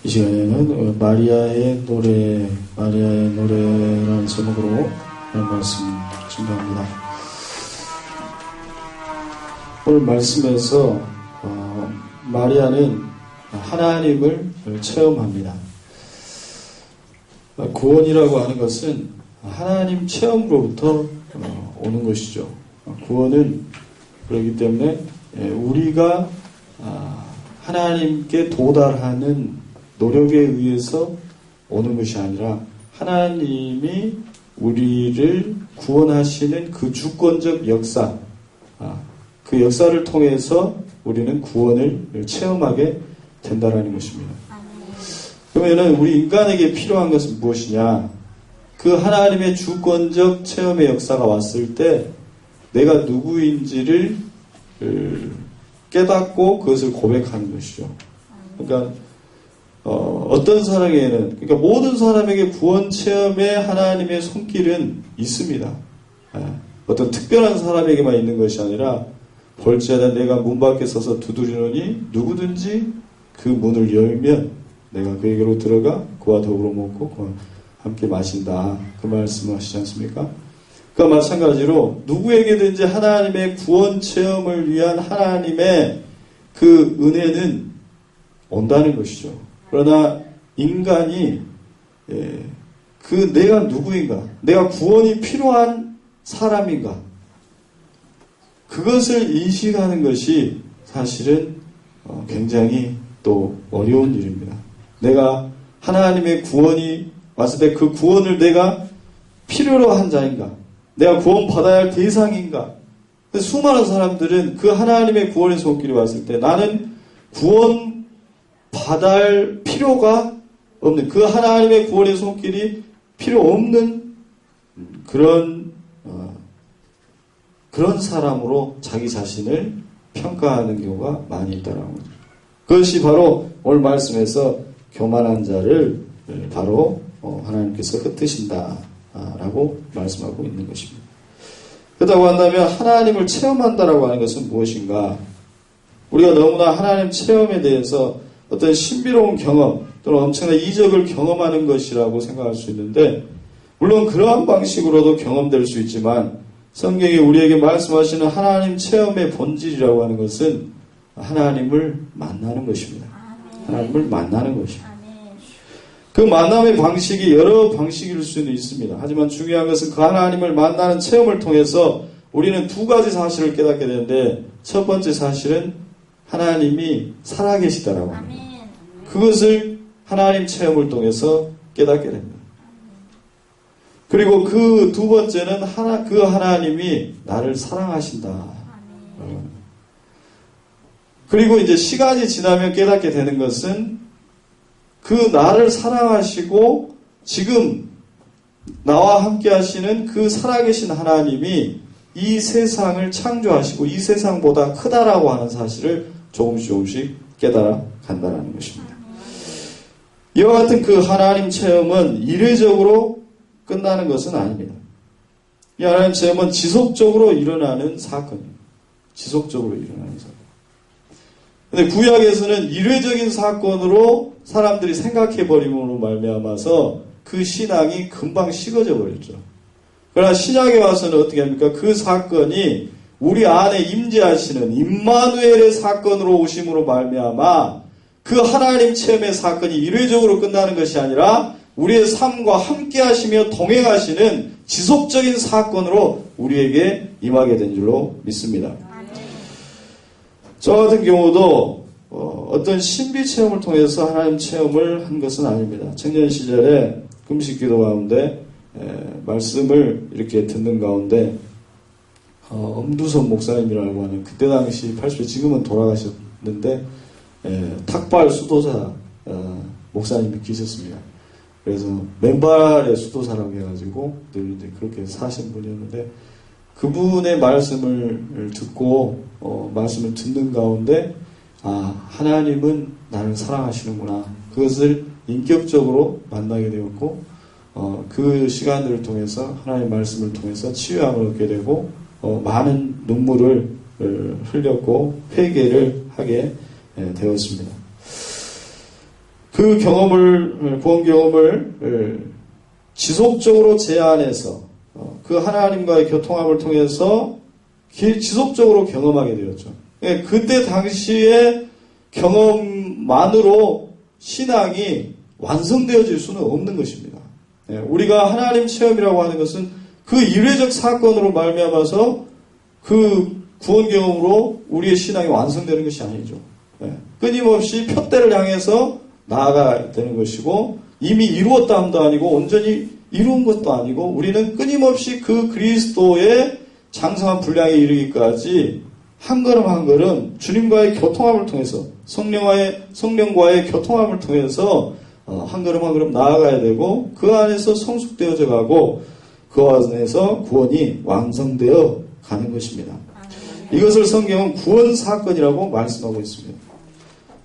이 시간에는 마리아의 노래라는 제목으로 말씀 준비합니다. 오늘 말씀에서 마리아는 하나님을 체험합니다. 구원이라고 하는 것은 하나님 체험으로부터 오는 것이죠. 구원은 그렇기 때문에 우리가 하나님께 도달하는 노력에 의해서 오는 것이 아니라 하나님이 우리를 구원하시는 그 주권적 역사, 그 역사를 통해서 우리는 구원을 체험하게 된다는 것입니다. 그러면 우리 인간에게 필요한 것은 무엇이냐? 그 하나님의 주권적 체험의 역사가 왔을 때 내가 누구인지를 깨닫고 그것을 고백하는 것이죠. 그러니까 어떤 사람에게는, 그러니까 모든 사람에게 구원 체험에 하나님의 손길은 있습니다. 어떤 특별한 사람에게만 있는 것이 아니라 볼지어다 내가 문 밖에 서서 두드리노니 누구든지 그 문을 열면 내가 그에게로 들어가 그와 더불어 먹고 그와 함께 마신다. 그 말씀을 하시지 않습니까? 그와 마찬가지로 누구에게든지 하나님의 구원 체험을 위한 하나님의 그 은혜는 온다는 것이죠. 그러나 인간이 내가 누구인가, 내가 구원이 필요한 사람인가, 그것을 인식하는 것이 사실은 굉장히 또 어려운 일입니다. 내가 하나님의 구원이 왔을 때 그 구원을 내가 필요로 한 자인가, 내가 구원 받아야 할 대상인가. 수많은 사람들은 그 하나님의 구원의 손길이 왔을 때 나는 구원 받을 필요가 없는, 그 하나님의 구원의 손길이 필요 없는 그런 사람으로 자기 자신을 평가하는 경우가 많이 있다는 거죠. 그것이 바로 오늘 말씀에서 교만한 자를 바로 하나님께서 흩으신다 라고 말씀하고 있는 것입니다. 그렇다고 한다면 하나님을 체험한다라고 하는 것은 무엇인가? 우리가 너무나 하나님 체험에 대해서 어떤 신비로운 경험 또는 엄청난 이적을 경험하는 것이라고 생각할 수 있는데, 물론 그러한 방식으로도 경험될 수 있지만 성경이 우리에게 말씀하시는 하나님 체험의 본질이라고 하는 것은 하나님을 만나는 것입니다. 하나님을 만나는 것입니다. 그 만남의 방식이 여러 방식일 수는 있습니다. 하지만 중요한 것은 그 하나님을 만나는 체험을 통해서 우리는 두 가지 사실을 깨닫게 되는데, 첫 번째 사실은 하나님이 살아계시다라고 합니다. 그것을 하나님 체험을 통해서 깨닫게 됩니다. 그리고 그 두 번째는 그 하나님이 나를 사랑하신다. 그리고 이제 시간이 지나면 깨닫게 되는 것은 그 나를 사랑하시고 지금 나와 함께 하시는 그 살아계신 하나님이 이 세상을 창조하시고 이 세상보다 크다라고 하는 사실을 조금씩 깨달아 간다는 것입니다. 이와 같은 그 하나님 체험은 일회적으로 끝나는 것은 아닙니다. 이 하나님 체험은 지속적으로 일어나는 사건입니다. 지속적으로 일어나는 사건. 근데 구약에서는 일회적인 사건으로 사람들이 생각해버림으로 말미암아서 그 신앙이 금방 식어져 버렸죠. 그러나 신약에 와서는 어떻게 합니까? 그 사건이 우리 안에 임재하시는 임마누엘의 사건으로 오심으로 말미암아 그 하나님 체험의 사건이 일회적으로 끝나는 것이 아니라 우리의 삶과 함께 하시며 동행하시는 지속적인 사건으로 우리에게 임하게 된 줄로 믿습니다. 저 같은 경우도 어떤 신비 체험을 통해서 하나님 체험을 한 것은 아닙니다. 청년 시절에 금식 기도 가운데 말씀을 이렇게 듣는 가운데 엄두선 목사님이라고 하는, 그때 당시 80세, 지금은 돌아가셨는데 탁발 수도사 목사님이 계셨습니다. 그래서 맨발의 수도사라고 해가지고 늘 이제 그렇게 사신 분이었는데, 그분의 말씀을 듣고 말씀을 듣는 가운데 하나님은 나를 사랑하시는구나, 그것을 인격적으로 만나게 되었고 그 시간들을 통해서 하나님의 말씀을 통해서 치유함을 얻게 되고 많은 눈물을 흘렸고 회개를 하게 되었습니다. 그 경험을, 구원 경험을 지속적으로 제 안에서 그 하나님과의 교통함을 통해서 지속적으로 경험하게 되었죠. 그때 당시의 경험만으로 신앙이 완성되어질 수는 없는 것입니다. 우리가 하나님 체험이라고 하는 것은 그 일회적 사건으로 말미암아서 그 구원 경험으로 우리의 신앙이 완성되는 것이 아니죠. 끊임없이 표대를 향해서 나아가야 되는 것이고 이미 이루었다 함도 아니고 온전히 이룬 것도 아니고 우리는 끊임없이 그 그리스도의 장성한 분량에 이르기까지 한 걸음 한 걸음 주님과의 교통함을 통해서 성령과의 교통함을 통해서 한 걸음 한 걸음 나아가야 되고 그 안에서 성숙되어져 가고 그 안에서 구원이 완성되어 가는 것입니다. 이것을 성경은 구원 사건이라고 말씀하고 있습니다.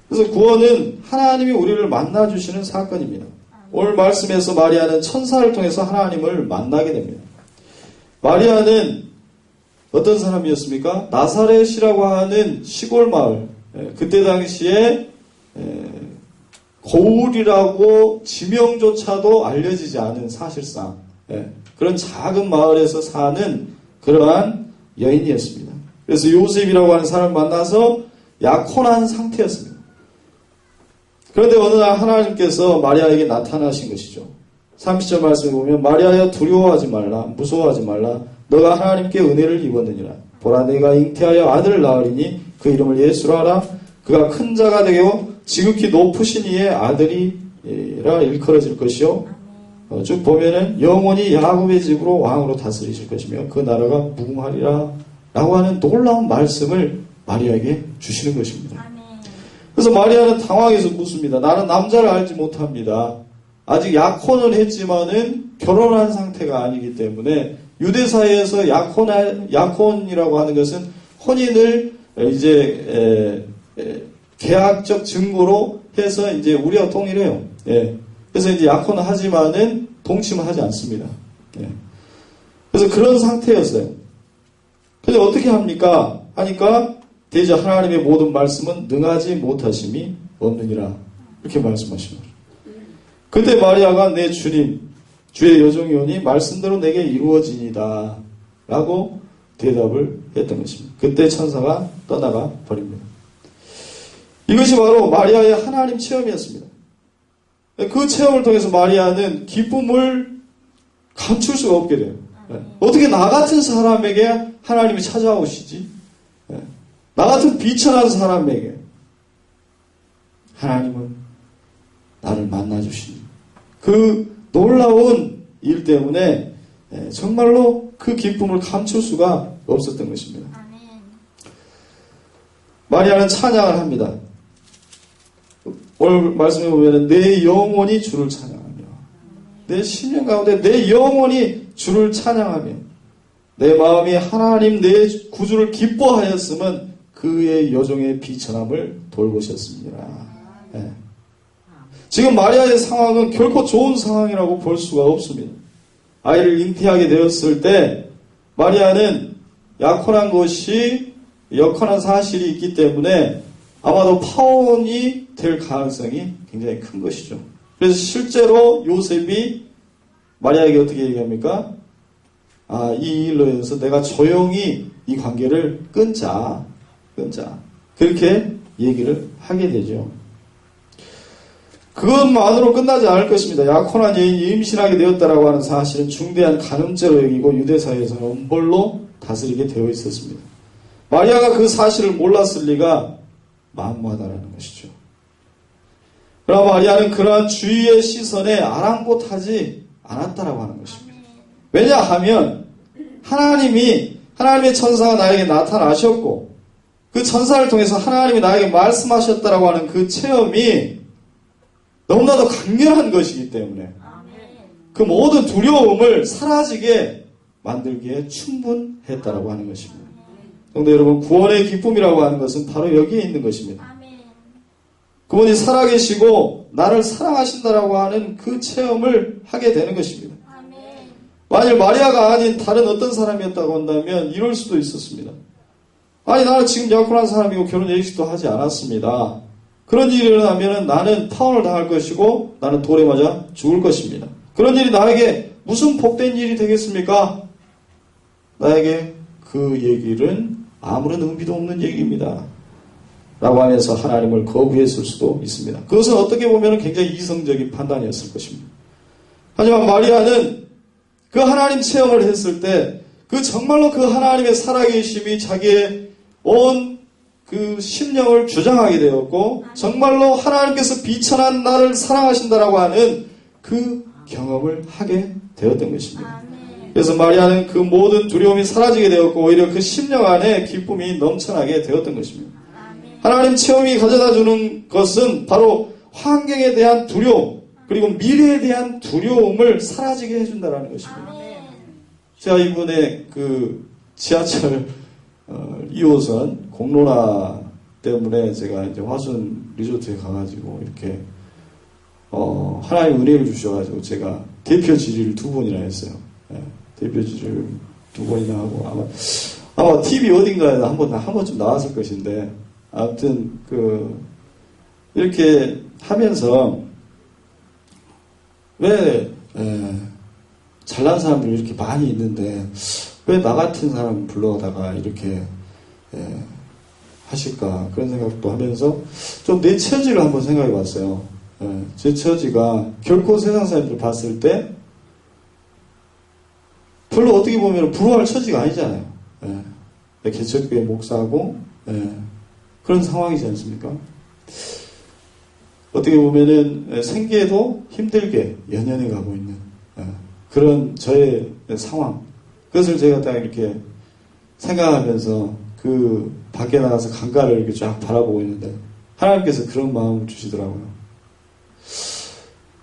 그래서 구원은 하나님이 우리를 만나주시는 사건입니다. 오늘 말씀에서 마리아는 천사를 통해서 하나님을 만나게 됩니다. 마리아는 어떤 사람이었습니까? 나사렛이라고 하는 시골 마을, 그때 당시에 고을이라고 지명조차도 알려지지 않은 사실상 그런 작은 마을에서 사는 그러한 여인이었습니다. 그래서 요셉이라고 하는 사람을 만나서 약혼한 상태였습니다. 그런데 어느 날 하나님께서 마리아에게 나타나신 것이죠. 30절 말씀에 보면 마리아여 두려워하지 말라 무서워하지 말라 너가 하나님께 은혜를 입었느니라 보라 내가 잉태하여 아들을 낳으리니 그 이름을 예수라 하라 그가 큰 자가 되고 지극히 높으신 이의 아들이라 일컬어질 것이요 쭉 보면은 영원히 야곱의 집으로 왕으로 다스리실 것이며 그 나라가 무궁하리라 라고 하는 놀라운 말씀을 마리아에게 주시는 것입니다. 그래서 마리아는 당황해서 묻습니다. 나는 남자를 알지 못합니다. 아직 약혼을 했지만은 결혼한 상태가 아니기 때문에 유대 사회에서 약혼이라고 하는 것은 혼인을 이제 계약적 증거로 해서 이제 우리와 동일해요. 그래서 이제 약혼을 하지만은 동침을 하지 않습니다. 그래서 그런 상태였어요. 근데 어떻게 합니까? 하니까 대저 하나님의 모든 말씀은 능하지 못하심이 없느니라 이렇게 말씀하신 거죠. 그때 마리아가 내 주님 주의 여종이오니 말씀대로 내게 이루어지니이다 라고 대답을 했던 것입니다. 그때 천사가 떠나가 버립니다. 이것이 바로 마리아의 하나님 체험이었습니다. 그 체험을 통해서 마리아는 기쁨을 감출 수가 없게 돼요. 어떻게 나 같은 사람에게 하나님이 찾아오시지? 나 같은 비천한 사람에게 하나님은 나를 만나주신 그 놀라운 일 때문에 정말로 그 기쁨을 감출 수가 없었던 것입니다. 마리아는 찬양을 합니다. 오늘 말씀해 보면 내 영혼이 주를 찬양하며 내 심령 가운데 내 영혼이 주를 찬양하며 내 마음이 하나님 내 구주를 기뻐하였음은 그의 여종의 비천함을 돌보셨습니다. 지금 마리아의 상황은 결코 좋은 상황이라고 볼 수가 없습니다. 아이를 잉태하게 되었을 때 마리아는 약혼한 것이 역헌한 사실이 있기 때문에 아마도 파혼이 될 가능성이 굉장히 큰 것이죠. 그래서 실제로 요셉이 마리아에게 어떻게 얘기합니까? 이 일로 인해서 내가 조용히 이 관계를 끊자. 그렇게 얘기를 하게 되죠. 그것만으로 끝나지 않을 것입니다. 약혼한 여인이 임신하게 되었다라고 하는 사실은 중대한 간음죄로 여기고 유대사회에서는 엄벌로 다스리게 되어 있었습니다. 마리아가 그 사실을 몰랐을 리가 만무하다라는 것이죠. 그러나 마리아는 그러한 주위의 시선에 아랑곳하지 않았다라고 하는 것입니다. 왜냐하면 하나님의 천사가 나에게 나타나셨고 그 천사를 통해서 하나님이 나에게 말씀하셨다라고 하는 그 체험이 너무나도 강렬한 것이기 때문에 그 모든 두려움을 사라지게 만들기에 충분했다라고 하는 것입니다. 성도 여러분, 구원의 기쁨이라고 하는 것은 바로 여기에 있는 것입니다. 그분이 살아계시고 나를 사랑하신다라고 하는 그 체험을 하게 되는 것입니다. 만일 마리아가 아닌 다른 어떤 사람이었다고 한다면 이럴 수도 있었습니다. 아니 나는 지금 약혼한 사람이고 결혼 예식도 하지 않았습니다. 그런 일이 일어나면 나는 파혼을 당할 것이고 나는 돌에 맞아 죽을 것입니다. 그런 일이 나에게 무슨 복된 일이 되겠습니까? 나에게 그 얘기는 아무런 의미도 없는 얘기입니다. 라고 하면서 하나님을 거부했을 수도 있습니다. 그것은 어떻게 보면 굉장히 이성적인 판단이었을 것입니다. 하지만 마리아는 그 하나님 체험을 했을 때 그 정말로 그 하나님의 살아계심이 자기의 온 그 심령을 주장하게 되었고 정말로 하나님께서 비천한 나를 사랑하신다라고 하는 그 경험을 하게 되었던 것입니다. 그래서 마리아는 그 모든 두려움이 사라지게 되었고 오히려 그 심령 안에 기쁨이 넘쳐나게 되었던 것입니다. 하나님 체험이 가져다 주는 것은 바로 환경에 대한 두려움 그리고 미래에 대한 두려움을 사라지게 해준다는 것입니다. 제가 이번에 그 지하철 2호선 공로라 때문에 제가 이제 화순 리조트에 가가지고 이렇게 하나님 은혜를 주셔가지고 제가 대표 질의를 2번이나 했어요. 예, 대표 질의를 2번이나 하고 아마 TV 어딘가에 한 번쯤 나왔을 것인데 아무튼 이렇게 하면서 왜 잘난 사람들이 이렇게 많이 있는데 왜 나 같은 사람 불러다가 이렇게 하실까 그런 생각도 하면서 좀 내 처지를 한번 생각해 봤어요. 제 처지가 결코 세상 사람들 봤을 때 별로 어떻게 보면 부러워할 처지가 아니잖아요. 개척교회 목사하고 그런 상황이지 않습니까? 어떻게 보면은 생계도 힘들게 연연해 가고 있는 그런 저의 상황 그것을 제가 딱 이렇게 생각하면서 그 밖에 나가서 강가를 이렇게 쫙 바라보고 있는데 하나님께서 그런 마음을 주시더라고요.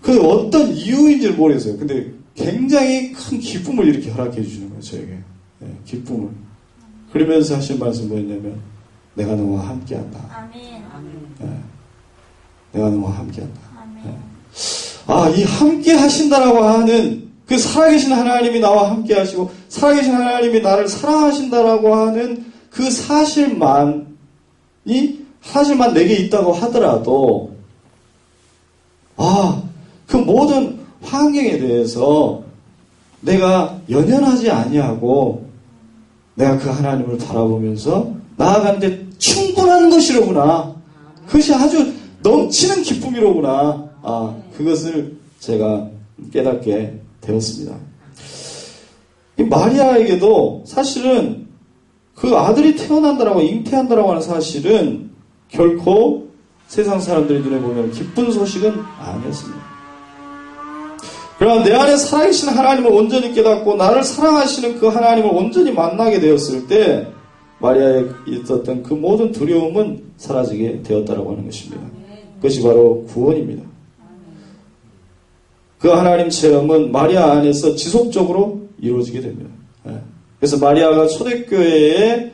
그 어떤 이유인지를 모르겠어요. 근데 굉장히 큰 기쁨을 이렇게 허락해 주시는 거예요. 저에게 기쁨을. 그러면서 하신 말씀 뭐였냐면 내가 너와 함께한다. 아멘. 내가 너와 함께한다. 이 함께 하신다라고 하는 그 살아계신 하나님이 나와 함께 하시고 살아계신 하나님이 나를 사랑하신다라고 하는 그 사실만 내게 있다고 하더라도 그 모든 환경에 대해서 내가 연연하지 아니하고 내가 그 하나님을 바라보면서 나아가는데 충분한 것이로구나. 그것이 아주 넘치는 기쁨이로구나. 그것을 제가 깨닫게 되었습니다. 이 마리아에게도 사실은 그 아들이 태어난다라고 잉태한다라고 하는 사실은 결코 세상 사람들의 눈에 보면 기쁜 소식은 아니었습니다. 그러나 내 안에 살아계신 하나님을 온전히 깨닫고 나를 사랑하시는 그 하나님을 온전히 만나게 되었을 때 마리아에 있었던 그 모든 두려움은 사라지게 되었다라고 하는 것입니다. 그것이 바로 구원입니다. 그 하나님 체험은 마리아 안에서 지속적으로 이루어지게 됩니다. 그래서 마리아가 초대교회의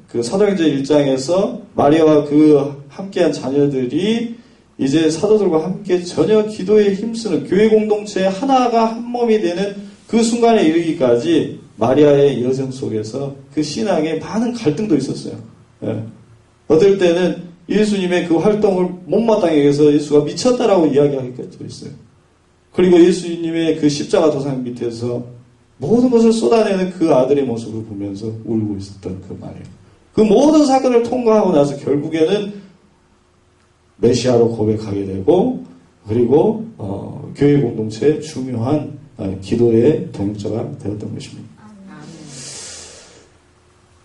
그 사도행전 1장에서 마리아와 그 함께한 자녀들이 이제 사도들과 함께 전혀 기도에 힘쓰는 교회 공동체 하나가 한 몸이 되는 그 순간에 이르기까지 마리아의 여정 속에서 그 신앙에 많은 갈등도 있었어요. 어떨 때는 예수님의 그 활동을 못마땅하게 해서 예수가 미쳤다라고 이야기하기까지도 있어요. 그리고 예수님의 그 십자가 도상 밑에서 모든 것을 쏟아내는 그 아들의 모습을 보면서 울고 있었던 그 말이에요. 그 모든 사건을 통과하고 나서 결국에는 메시아로 고백하게 되고 그리고 교회 공동체의 중요한 기도의 동역자가 되었던 것입니다.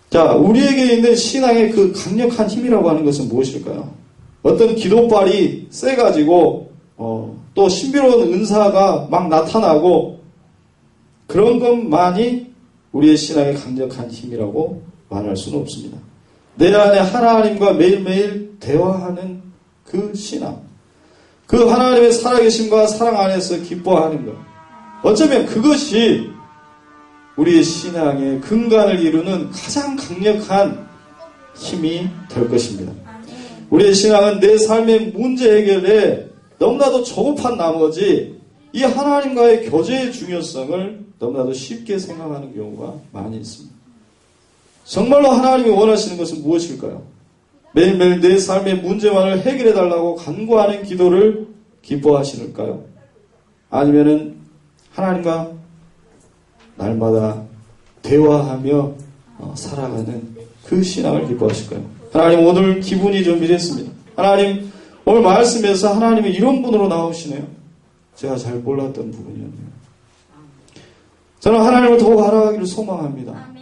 자, 우리에게 있는 신앙의 그 강력한 힘이라고 하는 것은 무엇일까요? 어떤 기도발이 세가지고 또 신비로운 은사가 막 나타나고 그런 것만이 우리의 신앙의 강력한 힘이라고 말할 수는 없습니다. 내 안에 하나님과 매일매일 대화하는 그 신앙, 그 하나님의 살아계심과 사랑 안에서 기뻐하는 것, 어쩌면 그것이 우리의 신앙의 근간을 이루는 가장 강력한 힘이 될 것입니다. 우리의 신앙은 내 삶의 문제 해결에 너무나도 조급한 나머지 이 하나님과의 교제의 중요성을 너무나도 쉽게 생각하는 경우가 많이 있습니다. 정말로 하나님이 원하시는 것은 무엇일까요? 매일매일 내 삶의 문제만을 해결해달라고 간구하는 기도를 기뻐하시는가요? 아니면은 하나님과 날마다 대화하며 살아가는 그 신앙을 기뻐하실까요? 하나님, 오늘 기분이 좀 이랬습니다. 하나님, 오늘 말씀에서 하나님이 이런 분으로 나오시네요. 제가 잘 몰랐던 부분이었네요. 저는 하나님을 더욱 알아가기를 소망합니다.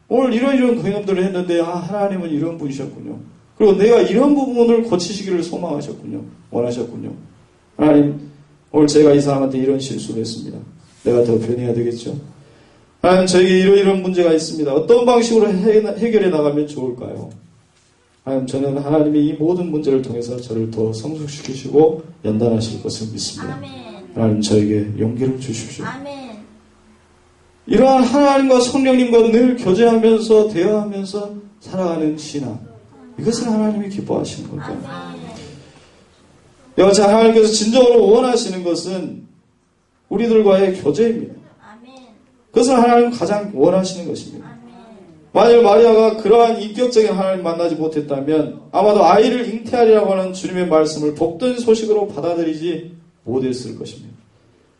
오늘 이런 경험들을 했는데 하나님은 이런 분이셨군요. 그리고 내가 이런 부분을 고치시기를 소망하셨군요. 원하셨군요. 하나님, 오늘 제가 이 사람한테 이런 실수를 했습니다. 내가 더 변해야 되겠죠. 하나님, 저에게 이런 문제가 있습니다. 어떤 방식으로 해결해 나가면 좋을까요? 하나님, 저는 하나님이 이 모든 문제를 통해서 저를 더 성숙시키시고 연단하실 것을 믿습니다. 아멘. 하나님, 저에게 용기를 주십시오. 아멘. 이러한 하나님과 성령님과 늘 교제하면서 대화하면서 살아가는 신앙, 이것을 하나님이 기뻐하시는 걸까요? 여하튼 하나님께서 진정으로 원하시는 것은 우리들과의 교제입니다. 그것을 하나님 가장 원하시는 것입니다. 만일 마리아가 그러한 인격적인 하나님 만나지 못했다면 아마도 아이를 잉태하리라고 하는 주님의 말씀을 복된 소식으로 받아들이지 못했을 것입니다.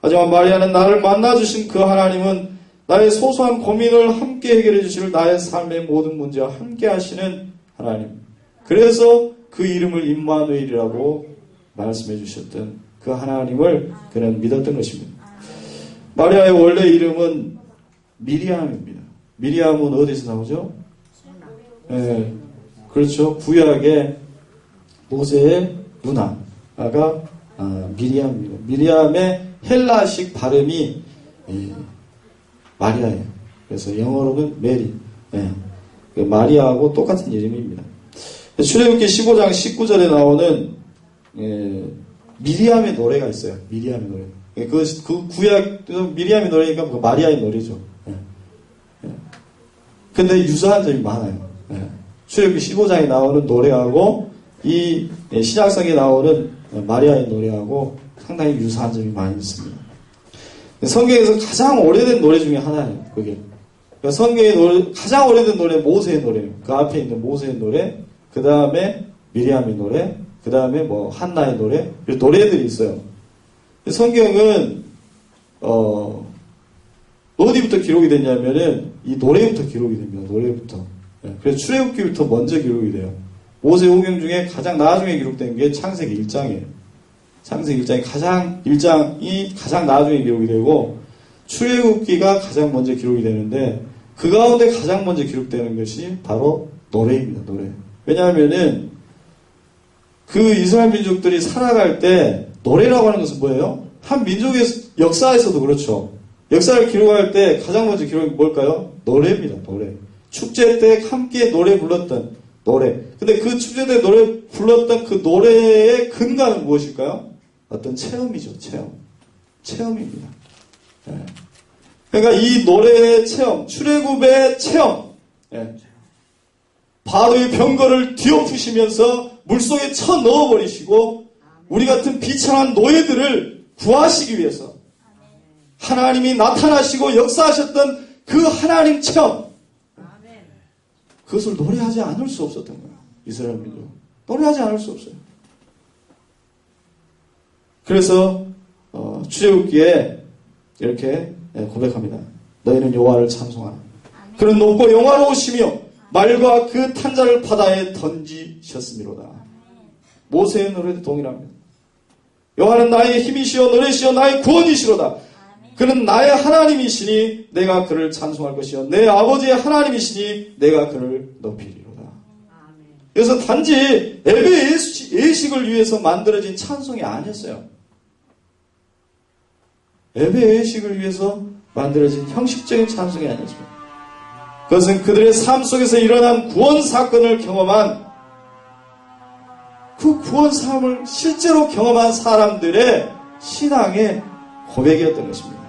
하지만 마리아는 나를 만나주신 그 하나님은 나의 소소한 고민을 함께 해결해 주실 나의 삶의 모든 문제와 함께 하시는 하나님. 그래서 그 이름을 임마누엘이라고 말씀해 주셨던 그 하나님을 그는 믿었던 것입니다. 마리아의 원래 이름은 미리암입니다. 미리암은 어디서 나오죠? 네, 그렇죠. 구약의 모세의 누나가 미리암입니다. 미리암의 헬라식 발음이 마리아예요. 그래서 영어로는 메리. 마리아하고 똑같은 이름입니다. 출애굽기 15장 19절에 나오는 미리암의 노래가 있어요. 미리암의 노래. 그 구약 미리암의 노래니까 그 마리아의 노래죠. 근데 유사한 점이 많아요. 출애굽기 15장에 나오는 노래하고 이 신약성에 나오는 마리아의 노래하고 상당히 유사한 점이 많이 있습니다. 성경에서 가장 오래된 노래 중에 하나예요. 그게. 성경의 노래, 가장 오래된 노래 모세의 노래예요. 그 앞에 있는 모세의 노래, 그 다음에 미리암의 노래, 그 다음에 한나의 노래, 이런 노래들이 있어요. 성경은 어디부터 기록이 됐냐면은 이 노래부터 기록이 됩니다. 노래부터. 그래서 출애굽기부터 먼저 기록이 돼요. 모세 오경 중에 가장 나중에 기록된 게 창세기 1장이에요. 창세기 1장이 가장 나중에 기록이 되고 출애굽기가 가장 먼저 기록이 되는데 그 가운데 가장 먼저 기록되는 것이 바로 노래입니다. 노래. 왜냐하면은 그 이스라엘 민족들이 살아갈 때 노래라고 하는 것은 뭐예요? 한 민족의 역사에서도 그렇죠. 역사를 기록할 때 가장 먼저 기록이 뭘까요? 노래입니다. 노래. 축제 때 함께 노래 불렀던 노래. 근데 그 축제 때 노래 불렀던 그 노래의 근간은 무엇일까요? 어떤 체험이죠. 체험입니다. 그러니까 이 노래의 체험, 출애굽의 체험, 바로의 병거를 뒤엎으시면서 물속에 쳐 넣어버리시고 우리 같은 비천한 노예들을 구하시기 위해서 하나님이 나타나시고 역사하셨던 그 하나님 체험, 그것을 노래하지 않을 수 없었던 거예요. 이스라엘 민족. 노래하지 않을 수 없어요. 그래서 출애굽기에 이렇게 고백합니다. 너희는 여호와를 찬송하라. 그는 높고 영화로우시며 말과 그 탄자를 바다에 던지셨음이로다. 모세의 노래도 동일합니다. 여호와는 나의 힘이시여 노래시여 나의 구원이시로다. 그는 나의 하나님이시니 내가 그를 찬송할 것이요 내 아버지의 하나님이시니 내가 그를 높이리로다. 그래서 단지 예배 예식을 위해서 만들어진 찬송이 아니었어요. 예배 예식을 위해서 만들어진 형식적인 찬송이 아니었습니다. 그것은 그들의 삶 속에서 일어난 구원 사건을 경험한 그 구원 삶을 실제로 경험한 사람들의 신앙의 고백이었던 것입니다.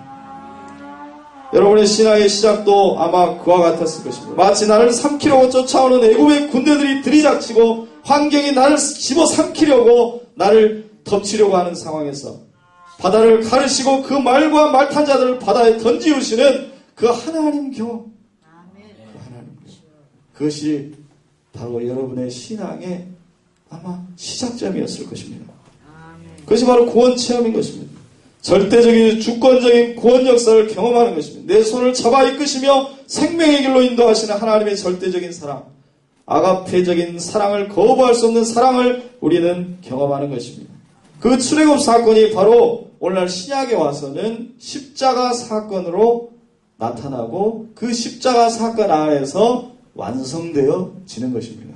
여러분의 신앙의 시작도 아마 그와 같았을 것입니다. 마치 나를 삼키려고 쫓아오는 애굽의 군대들이 들이닥치고 환경이 나를 집어삼키려고 나를 덮치려고 하는 상황에서 바다를 가르시고 그 말과 말탄자들을 바다에 던지우시는 그 하나님 경험. 그 하나님 경험. 그것이 바로 여러분의 신앙의 아마 시작점이었을 것입니다. 그것이 바로 구원 체험인 것입니다. 절대적인 주권적인 구원 역사를 경험하는 것입니다. 내 손을 잡아 이끄시며 생명의 길로 인도하시는 하나님의 절대적인 사랑, 아가페적인 사랑을 거부할 수 없는 사랑을 우리는 경험하는 것입니다. 그 출애굽 사건이 바로 오늘날 신약에 와서는 십자가 사건으로 나타나고 그 십자가 사건 안에서 완성되어지는 것입니다.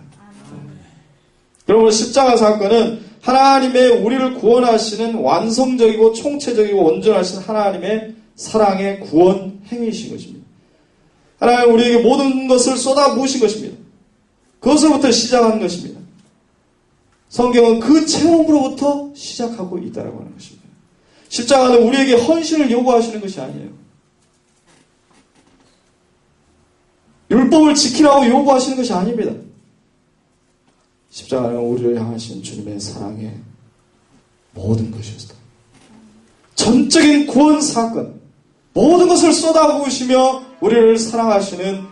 그러므로 십자가 사건은 하나님의 우리를 구원하시는 완성적이고 총체적이고 온전하신 하나님의 사랑의 구원 행위이신 것입니다. 하나님 우리에게 모든 것을 쏟아부으신 것입니다. 그것으로부터 시작하는 것입니다. 성경은 그 체험으로부터 시작하고 있다고 하는 것입니다. 십자가는 우리에게 헌신을 요구하시는 것이 아니에요. 율법을 지키라고 요구하시는 것이 아닙니다. 십자가는 우리를 향하신 주님의 사랑의 모든 것이었다. 전적인 구원 사건, 모든 것을 쏟아부으시며 우리를 사랑하시는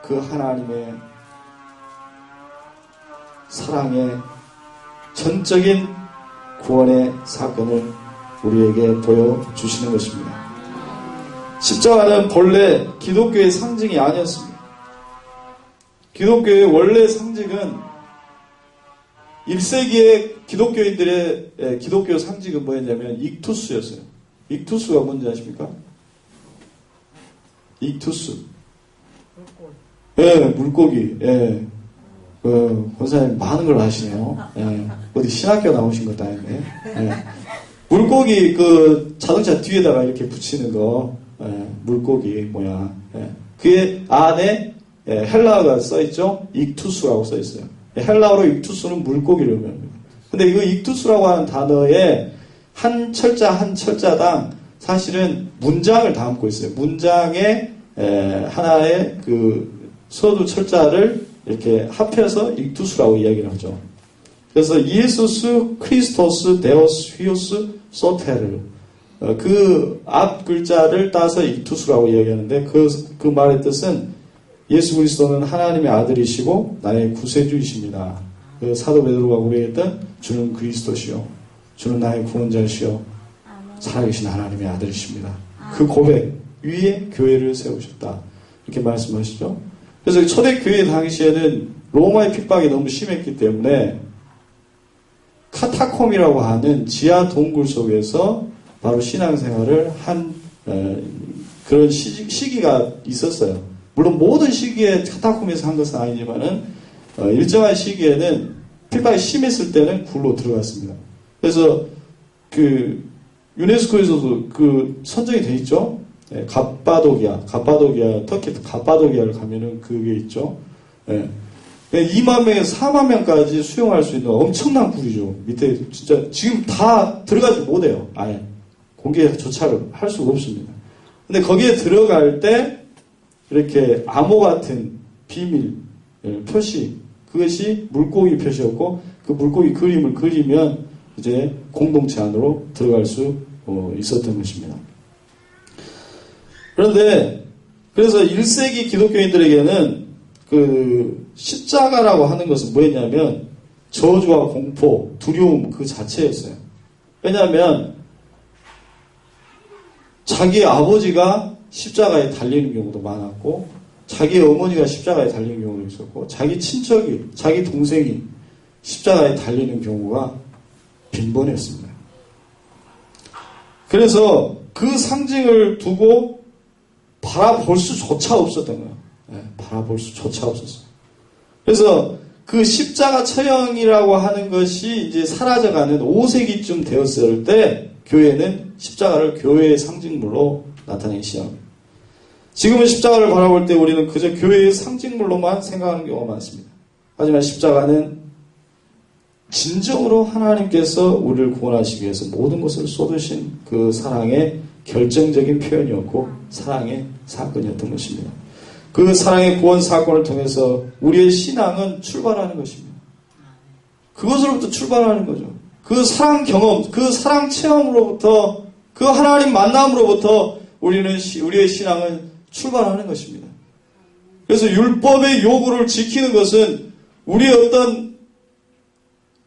그 하나님의 사랑의 전적인 구원의 사건을 우리에게 보여주시는 것입니다. 십자가는 본래 기독교의 상징이 아니었습니다. 기독교의 원래 상징은 1세기의 기독교인들의 기독교 상징은 뭐였냐면 익투스였어요. 익투스가 뭔지 아십니까? 익투스. 예, 물고기. 예. 권사님 많은 걸 아시네요. 예. 어디 신학교 나오신 것도 아닌데. 예. 물고기 그 자동차 뒤에다가 이렇게 붙이는 거. 예. 물고기 뭐야. 예. 그의 안에 헬라어가 써있죠. 익투스라고 써있어요. 헬라어로 익투스는 물고기를 의미합니다. 근데 이거 익투스라고 하는 단어에 한 철자 한 철자당 사실은 문장을 담고 있어요. 문장에 하나의 그 서두 철자를 이렇게 합해서 익투스라고 이야기를 하죠. 그래서 이에수스 크리스토스 데오스 휘오스 소테르 그 앞 글자를 따서 익투스라고 이야기하는데 그 말의 뜻은 예수 그리스도는 하나님의 아들이시고 나의 구세주이십니다. 그 사도 베드로가 고백했던 주는 그리스도시요 주는 나의 구원자시요 살아계신 하나님의 아들이십니다. 그 고백 위에 교회를 세우셨다. 이렇게 말씀하시죠. 그래서 초대교회 당시에는 로마의 핍박이 너무 심했기 때문에 카타콤이라고 하는 지하 동굴 속에서 바로 신앙생활을 한 그런 시기가 있었어요. 물론 모든 시기에 카타콤에서 한 것은 아니지만은 일정한 시기에는 핍박이 심했을 때는 굴로 들어갔습니다. 그래서 그 유네스코에서도 그 선정이 돼 있죠. 예, 갑바도기아, 터키 갑바도기아를 가면은 그게 있죠. 예. 2만 명에서 4만 명까지 수용할 수 있는 엄청난 굴이죠. 밑에 진짜 지금 다 들어가지 못해요. 아예 공개조차를 할 수가 없습니다. 근데 거기에 들어갈 때 이렇게 암호 같은 비밀 표시 그것이 물고기 표시였고 그 물고기 그림을 그리면 이제 공동체 안으로 들어갈 수 있었던 것입니다. 그런데 그래서 1세기 기독교인들에게는 그 십자가라고 하는 것은 뭐였냐면 저주와 공포, 두려움 그 자체였어요. 왜냐하면 자기 아버지가 십자가에 달리는 경우도 많았고 자기 어머니가 십자가에 달리는 경우도 있었고 자기 친척이, 자기 동생이 십자가에 달리는 경우가 빈번했습니다. 그래서 그 상징을 두고 바라볼 수조차 없었던 거예요. 네, 바라볼 수조차 없었어요. 그래서 그 십자가 처형이라고 하는 것이 이제 사라져가는 5세기쯤 되었을 때 교회는 십자가를 교회의 상징물로 나타내기 시작합니다. 지금은 십자가를 바라볼 때 우리는 그저 교회의 상징물로만 생각하는 경우가 많습니다. 하지만 십자가는 진정으로 하나님께서 우리를 구원하시기 위해서 모든 것을 쏟으신 그 사랑의 결정적인 표현이었고 사랑의 사건이었던 것입니다. 그 사랑의 구원 사건을 통해서 우리의 신앙은 출발하는 것입니다. 그것으로부터 출발하는 거죠. 그 사랑 경험, 그 사랑 체험으로부터 그 하나님 만남으로부터 우리의 신앙은 출발하는 것입니다. 그래서 율법의 요구를 지키는 것은 우리의 어떤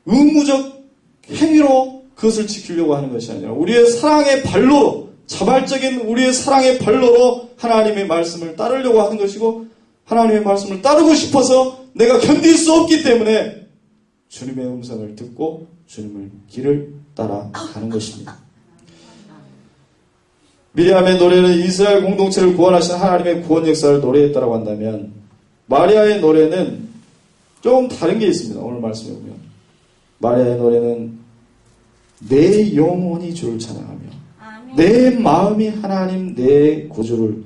의무적 행위로 그것을 지키려고 하는 것이 아니라 우리의 사랑의 발로, 자발적인 우리의 사랑의 발로로 하나님의 말씀을 따르려고 하는 것이고, 하나님의 말씀을 따르고 싶어서 내가 견딜 수 없기 때문에 주님의 음성을 듣고 주님의 길을 따라가는 것입니다. 미리암의 노래는 이스라엘 공동체를 구원하신 하나님의 구원 역사를 노래했다고 한다면, 마리아의 노래는 조금 다른 게 있습니다. 오늘 말씀해 보면 마리아의 노래는 내 영혼이 주를 찬양하며 내 마음이 하나님 내 구주를,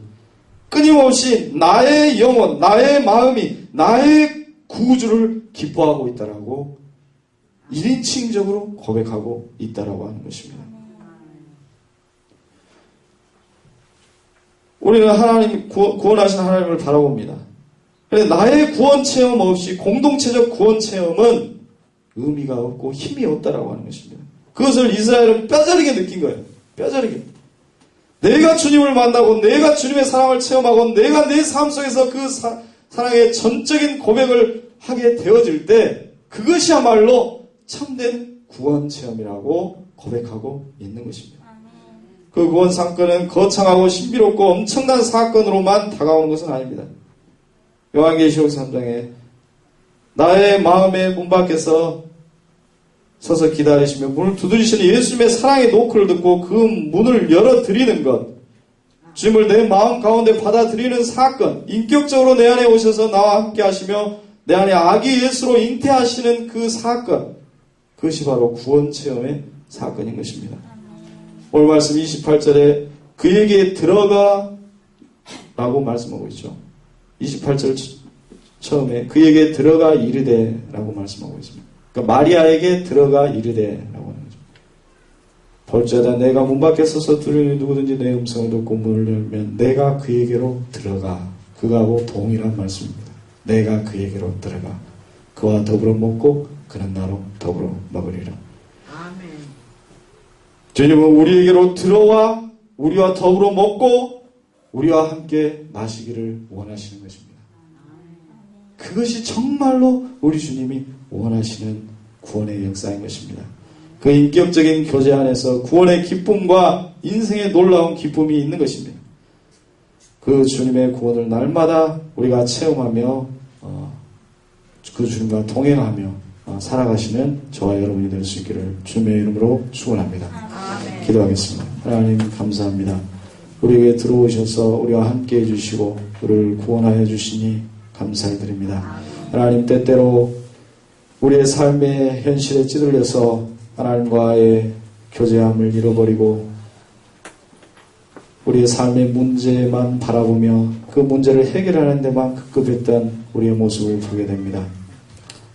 끊임없이 나의 영혼, 나의 마음이 나의 구주를 기뻐하고 있다라고 1인칭적으로 고백하고 있다라고 하는 것입니다. 우리는 하나님, 구원하신 하나님을 바라봅니다. 그런데 나의 구원 체험 없이 공동체적 구원 체험은 의미가 없고 힘이 없다라고 하는 것입니다. 그것을 이스라엘은 뼈저리게 느낀 거예요. 뼈저리게. 내가 주님을 만나고 내가 주님의 사랑을 체험하고 내가 내 삶 속에서 그 사랑의 전적인 고백을 하게 되어질 때 그것이야말로 참된 구원 체험이라고 고백하고 있는 것입니다. 그 구원 사건은 거창하고 신비롭고 엄청난 사건으로만 다가오는 것은 아닙니다. 요한계시록 3장에 나의 마음의 문 밖에서 서서 기다리시며 문을 두드리시는 예수님의 사랑의 노크를 듣고 그 문을 열어드리는 것, 주님을 내 마음 가운데 받아들이는 사건, 인격적으로 내 안에 오셔서 나와 함께 하시며 내 안에 아기 예수로 잉태하시는 그 사건, 그것이 바로 구원 체험의 사건인 것입니다. 오늘 말씀 28절에 그에게 들어가 라고 말씀하고 있죠. 28절 처음에 그에게 들어가 이르되 라고 말씀하고 있습니다. 그러니까 마리아에게 들어가 이르되 라고 하는 거죠. 볼지어다 내가 문 밖에 서서 두려니 누구든지 내 음성을 듣고 문을 열면 내가 그에게로 들어가. 그거하고 동일한 말씀입니다. 내가 그에게로 들어가. 그와 더불어 먹고 그는 나로 더불어 먹으리라. 아멘. 주님은 우리에게로 들어와 우리와 더불어 먹고 우리와 함께 마시기를 원하시는 것입니다. 그것이 정말로 우리 주님이 원하시는 구원의 역사인 것입니다. 그 인격적인 교제 안에서 구원의 기쁨과 인생의 놀라운 기쁨이 있는 것입니다. 그 주님의 구원을 날마다 우리가 체험하며 그 주님과 동행하며 살아가시는 저와 여러분이 될 수 있기를 주님의 이름으로 축원합니다. 기도하겠습니다. 하나님 감사합니다. 우리에게 들어오셔서 우리와 함께 해주시고 우리를 구원하여 주시니 감사를 드립니다. 하나님 때때로 우리의 삶의 현실에 찌들려서 하나님과의 교제함을 잃어버리고 우리의 삶의 문제만 바라보며 그 문제를 해결하는 데만 급급했던 우리의 모습을 보게 됩니다.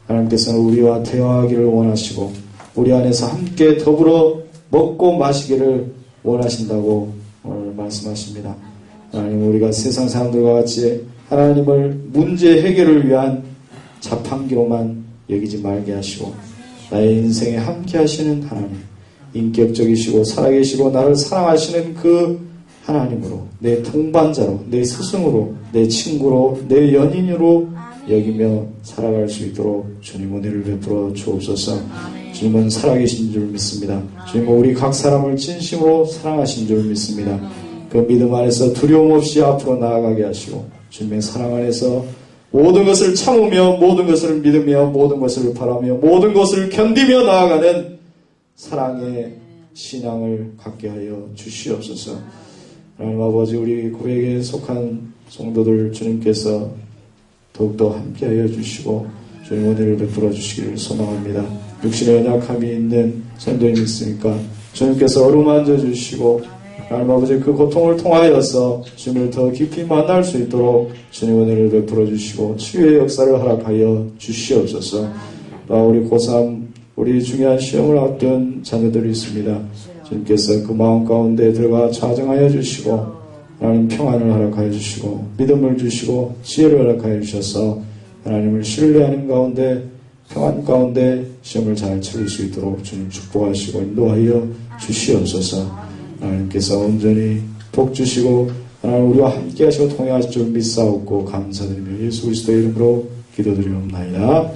하나님께서는 우리와 대화하기를 원하시고 우리 안에서 함께 더불어 먹고 마시기를 원하신다고 오늘 말씀하십니다. 하나님, 우리가 세상 사람들과 같이 하나님을 문제 해결을 위한 자판기로만 여기지 말게 하시고 나의 인생에 함께 하시는 하나님, 인격적이시고 살아계시고 나를 사랑하시는 그 하나님으로, 내 동반자로, 내 스승으로, 내 친구로, 내 연인으로 여기며 살아갈 수 있도록 주님 은혜를 베풀어 주옵소서. 주님은 살아계신 줄 믿습니다. 주님은 우리 각 사람을 진심으로 사랑하신 줄 믿습니다. 그 믿음 안에서 두려움 없이 앞으로 나아가게 하시고 주님의 사랑 안에서 모든 것을 참으며 모든 것을 믿으며 모든 것을 바라며 모든 것을 견디며 나아가는 사랑의 신앙을 갖게 하여 주시옵소서. 하나님 아버지, 우리 고백에 속한 성도들 주님께서 더욱더 함께하여 주시고 주님 은혜를 베풀어 주시기를 소망합니다. 육신의 연약함이 있는 성도님 있으니까 주님께서 어루만져 주시고 하나님 아버지, 그 고통을 통하여서 주님을 더 깊이 만날 수 있도록 주님 은혜를 베풀어 주시고 치유의 역사를 허락하여 주시옵소서. 우리 고3 우리 중요한 시험을 앞둔 자녀들이 있습니다. 주님께서 그 마음 가운데 들어가 좌정하여 주시고 하나님 평안을 허락하여 주시고 믿음을 주시고 지혜를 허락하여 주셔서 하나님을 신뢰하는 가운데 평안 가운데 시험을 잘 치를 수 있도록 주님 축복하시고 인도하여 주시옵소서. 하나님께서 온전히 복 주시고 하나님 우리와 함께 하시고 통행하실 줄 믿사옵고 감사드리며 예수 그리스도의 이름으로 기도드리옵나이다.